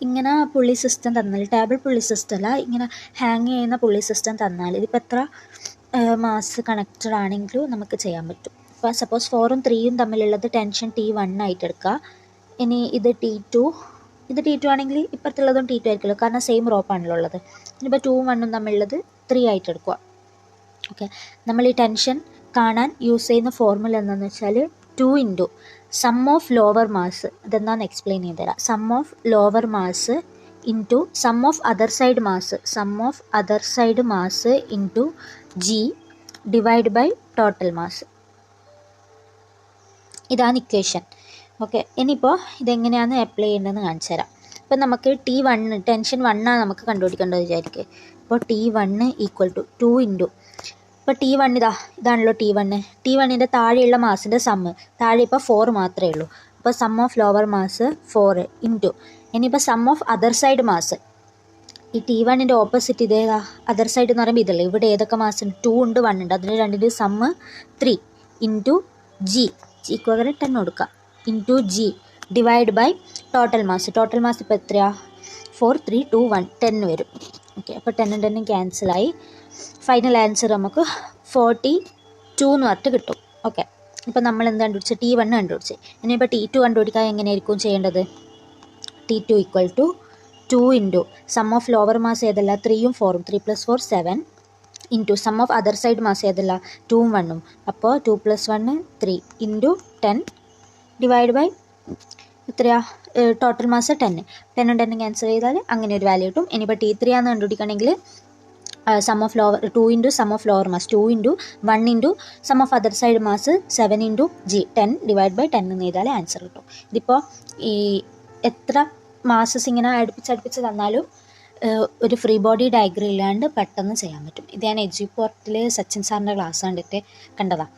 ഇങ്ങനെ പുള്ളി സിസ്റ്റം തന്നാൽ, ടേബിൾ പുള്ളി സിസ്റ്റം അല്ല, ഇങ്ങനെ ഹാങ് ചെയ്യുന്ന പുള്ളി സിസ്റ്റം തന്നാൽ ഇതിപ്പോൾ എത്ര മാസ് കണക്റ്റഡ് ആണെങ്കിലും നമുക്ക് ചെയ്യാൻ പറ്റും. ഇപ്പോൾ സപ്പോസ് 4ഉം 3യും തമ്മിലുള്ളത് ടെൻഷൻ T1 ആയിട്ട് എടുക്കുക. ഇനി ഇത് T2, ഇത് T2 ആണെങ്കിൽ ഇപ്പുറത്തുള്ളതും T2 ആയിരിക്കുമല്ലോ, കാരണം സെയിം റോപ്പാണല്ലോ ഉള്ളത്. ഇനിയിപ്പോൾ 2ഉം 1ഉം തമ്മിലുള്ളത് 3 ആയിട്ട് എടുക്കുക. ഓക്കെ, നമ്മൾ ഈ ടെൻഷൻ കാണാൻ യൂസ് ചെയ്യുന്ന ഫോർമുല എന്താണെന്ന് വെച്ചാൽ 2 into sum of lower mass, അതെന്താണെന്ന് എക്സ്പ്ലെയിൻ ചെയ്ത് തരാം. Sum of lower mass into sum of other side mass, sum of other side mass into G divide by total mass. ഇതാണ് ഇക്വേഷൻ. ഓക്കെ, ഇനിയിപ്പോൾ ഇതെങ്ങനെയാണ് apply ചെയ്യേണ്ടതെന്ന് കാണിച്ചു തരാം. ഇപ്പം നമുക്ക് T1 ടെൻഷൻ 1 ആണ് നമുക്ക് കണ്ടുപിടിക്കേണ്ടത് വിചാരിക്കുക. ഇപ്പോൾ T1 ഈക്വൽ ടു 2 ഇൻറ്റു, ഇപ്പോൾ T1 ഇതാണല്ലോ T1. T1ൻ്റെ താഴെയുള്ള മാസിൻ്റെ സമ്മ്, താഴെ ഇപ്പോൾ 4 മാത്രമേ ഉള്ളൂ. അപ്പോൾ sum of lower mass 4 into, ഇനിയിപ്പോൾ sum of other side mass, ഈ T1ൻ്റെ ഓപ്പോസിറ്റ് ഇതേതാ, അതർ സൈഡ് എന്ന് പറയുമ്പോൾ ഇതല്ലേ. ഇവിടെ ഏതൊക്കെ മാസം 2 ഉണ്ട് 1 ഉണ്ട്, അതിന് രണ്ടിൻ്റെ സമ്മ് 3 ഇൻറ്റു G ഈക്വൽ 10 കൊടുക്കുക, into G divide by total mass. Total mass ഇപ്പോൾ എത്രയാ, 4 3 2 1 10 വരും. ഓക്കെ, അപ്പോൾ 10 10 ക്യാൻസലായി. ഫൈനൽ ആൻസർ നമുക്ക് 42 എന്ന് പറഞ്ഞിട്ട് കിട്ടും. ഓക്കെ, ഇപ്പോൾ നമ്മൾ എന്ത് കണ്ടുപിടിച്ച്, T1 കണ്ടുപിടിച്ച്. ഇനിയിപ്പോൾ T2 കണ്ടുപിടിക്കാൻ എങ്ങനെയായിരിക്കും ചെയ്യേണ്ടത്? T2 equal to 2 into sum of lower mass ഏതല്ല, 3ഉം 4ഉം, 3 + 4 7 into sum of other side mass ഏതല്ല, 2ഉം 1ഉം, അപ്പോൾ 2 + 1 3 ഇൻറ്റു 10 ഡിവൈഡ് ബൈ എത്രയാ, ടോട്ടൽ മാസ് 10. 10 10 ക്യാൻസൽ ചെയ്താൽ അങ്ങനെ ഒരു വാല്യൂ കിട്ടും. ഇനിയിപ്പോൾ T3 ആണെന്ന് കണ്ടുപിടിക്കണമെങ്കിൽ sum of lower 2 into sum of lower mass 2 into 1 into sum of other side mass 7 into G 10 divide by 10 എന്ന് ചെയ്താൽ ആൻസർ കിട്ടും. ഇതിപ്പോൾ ഈ എത്ര മാസസ് ഇങ്ങനെ അടുപ്പിച്ച് തന്നാലും ഒരു ഫ്രീ ബോഡി ഡയഗ്രം ഇല്ലാണ്ട് പെട്ടെന്ന് ചെയ്യാൻ പറ്റും. ഇത് ഞാൻ എജ്യൂപോർട്ടിൽ സച്ചിൻ സാറിൻ്റെ ക്ലാസ് കണ്ടിട്ട് കണ്ടതാണ്.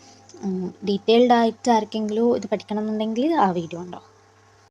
ഡീറ്റെയിൽഡ് ആയിട്ട് ആർക്കെങ്കിലും ഇത് പഠിക്കണം എന്നുണ്ടെങ്കിൽ ആ വീഡിയോ ഉണ്ടോ.